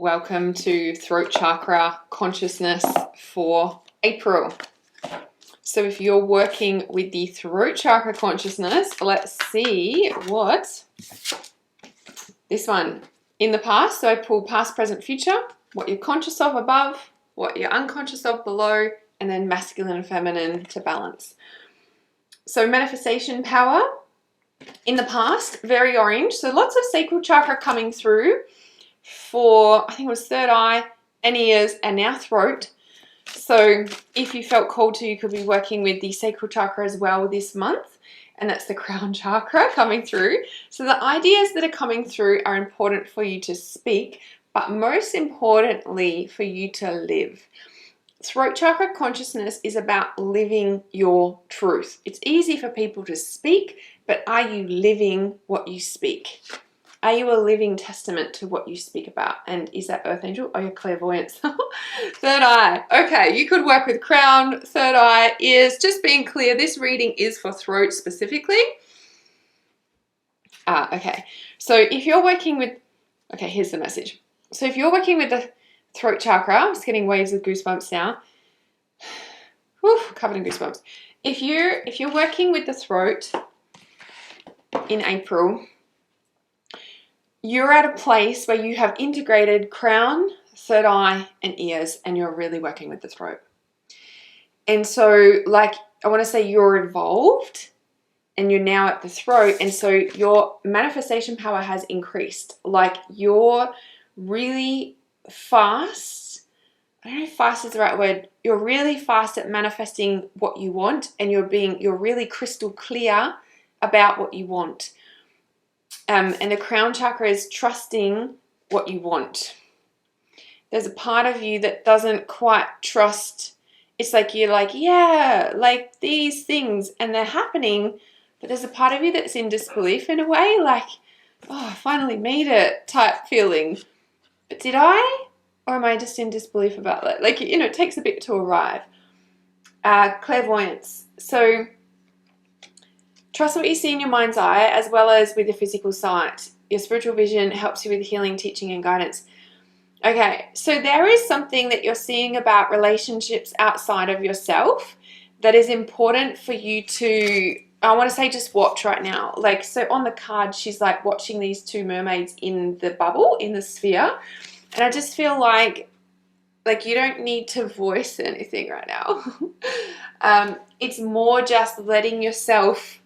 welcome to throat chakra consciousness for April. So if you're working with the throat chakra consciousness, let's see what this one in the past. So I pull past, present, future, what you're conscious of above, what you're unconscious of below, and then masculine and feminine to balance. So manifestation power in the past, very orange. So lots of sacral chakra coming through for, I think it was third eye and ears and now throat. So if you felt called to, you could be working with the sacral chakra as well this month. And that's the crown chakra coming through. So the ideas that are coming through are important for you to speak, but most importantly for you to live. Throat chakra consciousness is about living your truth. It's easy for people to speak, but are you living what you speak? Are you a living testament to what you speak about? And is that Earth Angel? Oh, your clairvoyance. Third eye. Okay, you could work with crown, third eye, ears. Just being clear, this reading is for throat specifically. Okay. So if you're working with, okay, here's the message. So if you're working with the throat chakra, I'm just getting waves of goosebumps now. Whew, covered in goosebumps. If you're working with the throat in April, you're at a place where you have integrated crown, third eye, and ears, and you're really working with the throat. And so, like, I want to say you're evolved, and you're now at the throat, and so your manifestation power has increased. Like, you're really fast. I don't know if fast is the right word. You're really fast at manifesting what you want, and you're really crystal clear about what you want. And the crown chakra is trusting what you want. There's a part of you that doesn't quite trust. It's like you're like, yeah, like these things, and they're happening, but there's a part of you that's in disbelief in a way, like, oh, I finally made it type feeling. But did I? Or am I just in disbelief about that? Like, you know, it takes a bit to arrive. Clairvoyance. So trust what you see in your mind's eye as well as with your physical sight. Your spiritual vision helps you with healing, teaching, and guidance. Okay, so there is something that you're seeing about relationships outside of yourself that is important for you to, I want to say, just watch right now. Like, so on the card, she's like watching these two mermaids in the bubble, in the sphere. And I just feel like you don't need to voice anything right now. It's more just letting yourself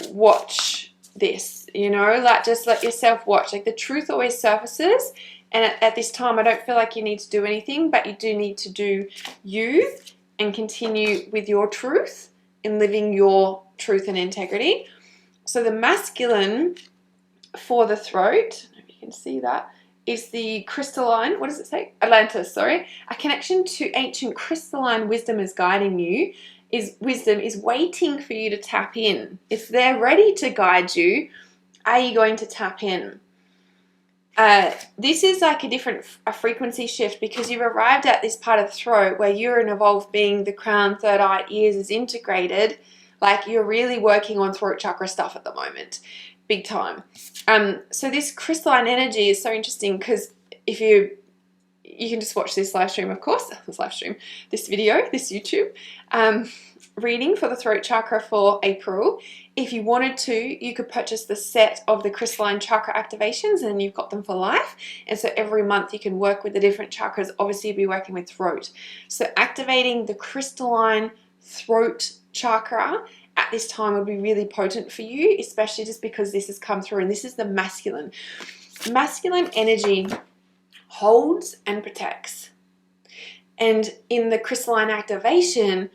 watch this, you know, like just let yourself watch. Like the truth always surfaces, and at this time I don't feel like you need to do anything, but you do need to do you and continue with your truth in living your truth and integrity. So the masculine for the throat, I don't know if you can see that, is the crystalline, what does it say? Atlantis, sorry. A connection to ancient crystalline wisdom is guiding you. Wisdom is waiting for you to tap in. If they're ready to guide you, are you going to tap in? This is like a frequency shift because you've arrived at this part of the throat where you're an evolved being, the crown, third eye, ears is integrated. Like you're really working on throat chakra stuff at the moment. Big time. So this crystalline energy is so interesting because if you can just watch this live stream, of course, this video, this YouTube reading for the throat chakra for April. If you wanted to, you could purchase the set of the crystalline chakra activations and you've got them for life. And so every month you can work with the different chakras. Obviously, you'll be working with throat. So activating the crystalline throat chakra at this time would be really potent for you, especially just because this has come through and this is the masculine. Masculine energy holds and protects. And in the crystalline activation,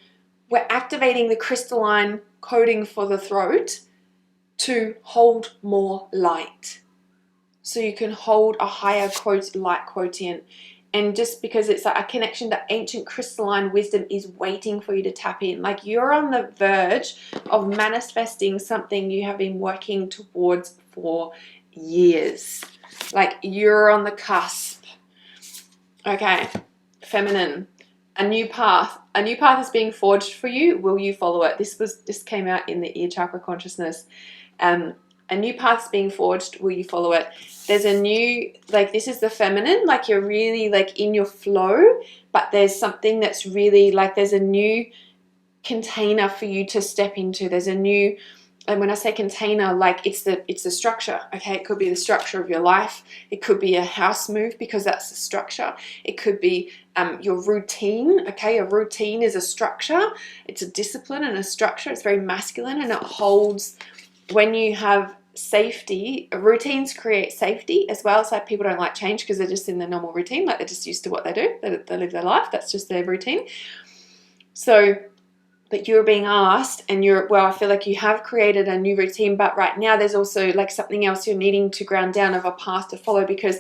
we're activating the crystalline coding for the throat to hold more light. So you can hold a higher light quotient. And just because it's like a connection to ancient crystalline wisdom is waiting for you to tap in. Like you're on the verge of manifesting something you have been working towards for years. Like you're on the cusp. Okay, feminine. A new path is being forged for you. Will you follow it? This came out in the ear chakra consciousness. A new path's being forged. Will you follow it? There's a new, like, this is the feminine, like you're really like in your flow, but there's something that's really like, there's a new container for you to step into. There's a new, and when I say container, like it's the structure. Okay, it could be the structure of your life. It could be a house move, because that's the structure. It could be your routine. Okay, a routine is a structure. It's a discipline and a structure. It's very masculine, and it holds, when you have safety, routines create safety as well. So people don't like change because they're just in their normal routine, like they're just used to what they do. They live their life. That's just their routine. So, but you're being asked, and I feel like you have created a new routine, but right now there's also like something else you're needing to ground down of a path to follow, because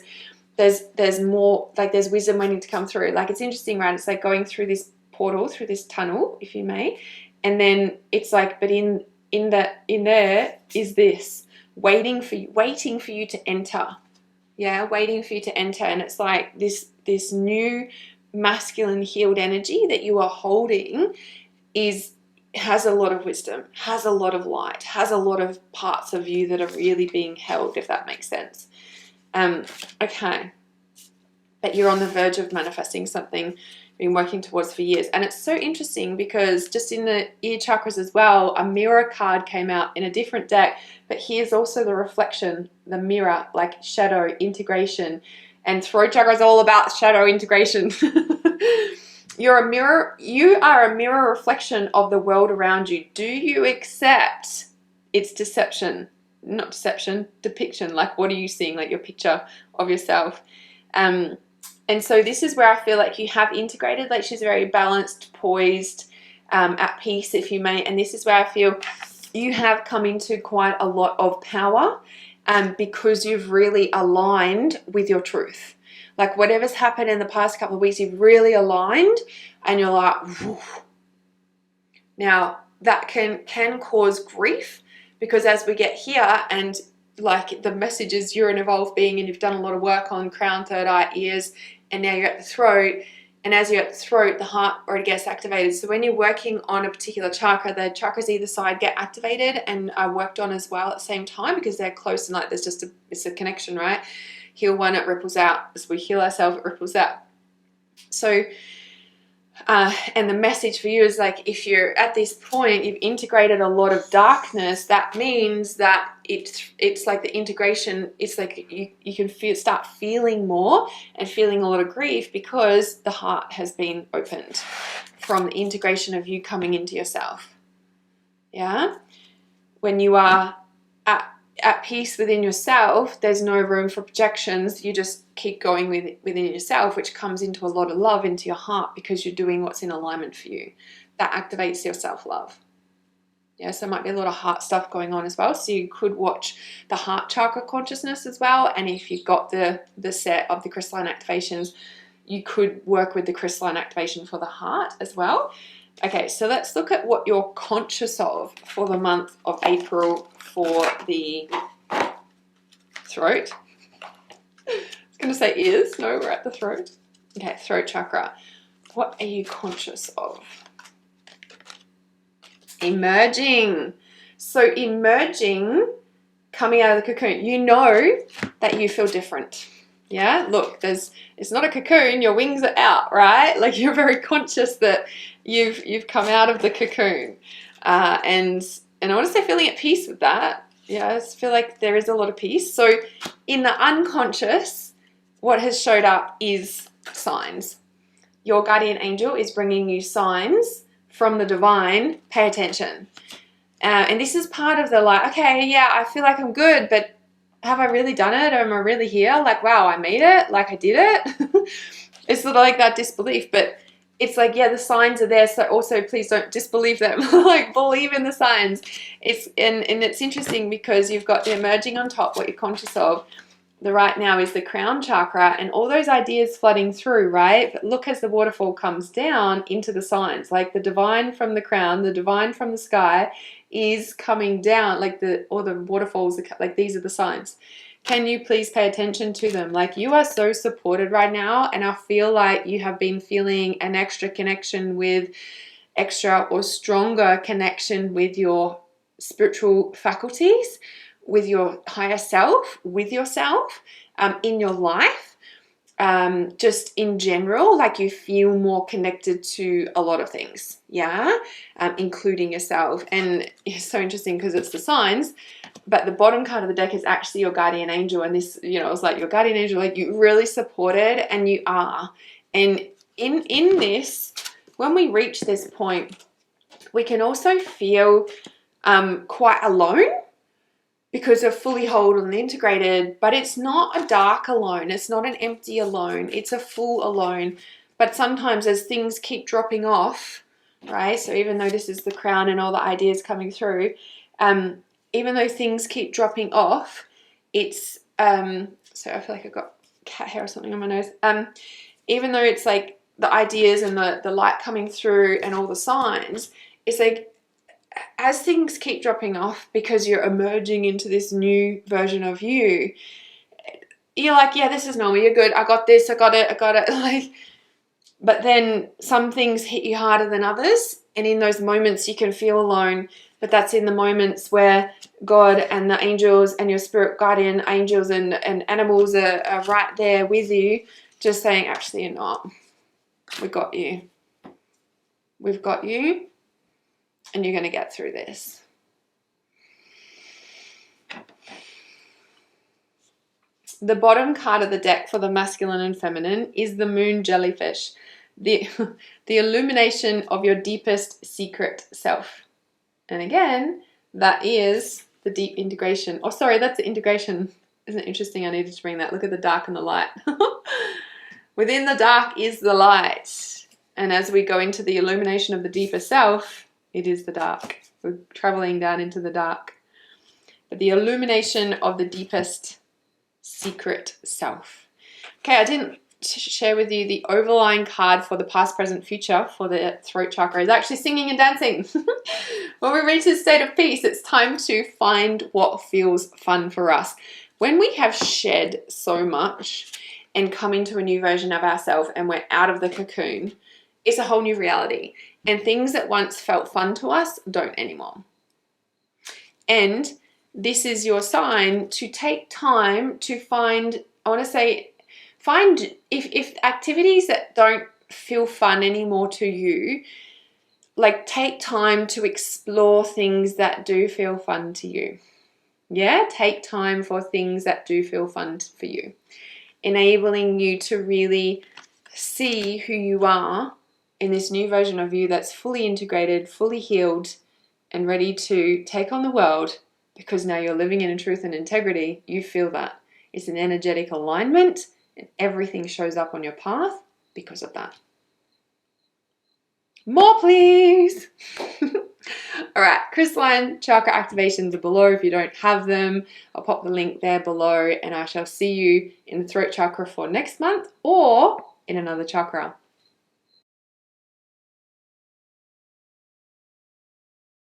there's more, like there's wisdom waiting to come through. Like, it's interesting, right? It's like going through this portal, through this tunnel, if you may, and then it's like, but in there is this waiting for you to enter. Yeah, waiting for you to enter. And it's like this new masculine healed energy that you are holding has a lot of wisdom, has a lot of light, has a lot of parts of you that are really being held, if that makes sense. Okay. But you're on the verge of manifesting something you've been working towards for years. And it's so interesting because just in the ear chakras as well, a mirror card came out in a different deck, but here's also the reflection, the mirror, like shadow integration. And throat chakra is all about shadow integration. You're a mirror. You are a mirror reflection of the world around you. Do you accept its deception? Not deception, depiction. Like, what are you seeing? Like your picture of yourself. And so this is where I feel like you have integrated. Like, she's very balanced, poised, at peace, if you may. And this is where I feel you have come into quite a lot of power, because you've really aligned with your truth. Like, whatever's happened in the past couple of weeks, you've really aligned, and you're like, whew. Now that can cause grief, because as we get here, and like the message is you're an evolved being and you've done a lot of work on crown, third eye, ears, and now you're at the throat. And as you're at the throat, the heart already gets activated. So when you're working on a particular chakra, the chakras either side get activated and are worked on as well at the same time, because they're close, and like there's just it's a connection, right? Heal one, it ripples out. As we heal ourselves, it ripples out. So, and the message for you is like, if you're at this point, you've integrated a lot of darkness, that means that it's like the integration, it's like you can start feeling more and feeling a lot of grief, because the heart has been opened from the integration of you coming into yourself. Yeah? When you are at peace within yourself, there's no room for projections. You just keep going within yourself, which comes into a lot of love into your heart, because you're doing what's in alignment for you. That activates your self-love. Yeah, so there might be a lot of heart stuff going on as well. So you could watch the heart chakra consciousness as well. And if you've got the set of the crystalline activations, you could work with the crystalline activation for the heart as well. Okay, so let's look at what you're conscious of for the month of April for the throat. I was going to say ears. No, we're at the throat. Okay, throat chakra. What are you conscious of? Emerging. So emerging, coming out of the cocoon. You know that you feel different. Yeah, look, it's not a cocoon, your wings are out, right? Like, you're very conscious that you've come out of the cocoon. And I want to say feeling at peace with that. Yeah, I just feel like there is a lot of peace. So in the unconscious, what has showed up is signs. Your guardian angel is bringing you signs from the divine. Pay attention. And this is part of the like, okay, yeah, I feel like I'm good, but have I really done it? Am I really here? Like, wow, I made it. Like, I did it. It's sort of like that disbelief, but it's like, yeah, the signs are there. So also, please don't disbelieve them. Like, believe in the signs. And it's interesting because you've got the emerging on top, what you're conscious of. The right now is the crown chakra, and all those ideas flooding through, right? But look, as the waterfall comes down into the signs, like the divine from the crown, the divine from the sky is coming down, like the waterfalls, like these are the signs. Can you please pay attention to them? Like, you are so supported right now, and I feel like you have been feeling an extra connection with extra or stronger connection with your spiritual faculties, with your higher self, with yourself, in your life, just in general, like you feel more connected to a lot of things, yeah, including yourself. And it's so interesting because it's the signs, but the bottom card of the deck is actually your guardian angel. And this, you know, it's like your guardian angel, like you really supported, and you are. And in this, when we reach this point, we can also feel quite alone, because we're fully whole and integrated, but it's not a dark alone. It's not an empty alone. It's a full alone. But sometimes as things keep dropping off, right? So even though this is the crown and all the ideas coming through, even though things keep dropping off, it's, so I feel like I've got cat hair or something on my nose. Even though it's like the ideas and the light coming through and all the signs, it's like, as things keep dropping off because you're emerging into this new version of you, you're like, yeah, this is normal, you're good, I got this, I got it. Like, but then some things hit you harder than others, and in those moments you can feel alone. But that's in the moments where God and the angels and your spirit guardian angels and animals are right there with you, just saying, actually, you're not. We got you. We've got you. And you're going to get through this. The bottom card of the deck for the masculine and feminine is the moon jellyfish, the illumination of your deepest secret self. And again, that is the deep integration. Oh, sorry, that's the integration. Isn't it interesting? I needed to bring that. Look at the dark and the light. Within the dark is the light. And as we go into the illumination of the deeper self, it is the dark. We're traveling down into the dark. But the illumination of the deepest secret self. Okay, I didn't share with you the overlying card for the past, present, future for the throat chakra is actually singing and dancing. When we reach this state of peace, it's time to find what feels fun for us. When we have shed so much and come into a new version of ourselves and we're out of the cocoon, it's a whole new reality. And things that once felt fun to us don't anymore. And this is your sign to take time to find, I want to say, find if activities that don't feel fun anymore to you, like take time to explore things that do feel fun to you. Yeah, take time for things that do feel fun for you, enabling you to really see who you are in this new version of you that's fully integrated, fully healed, and ready to take on the world, because now you're living in truth and integrity. You feel that. It's an energetic alignment, and everything shows up on your path because of that. More, please. All right, crystalline chakra activations are below if you don't have them. I'll pop the link there below, and I shall see you in the throat chakra for next month or in another chakra.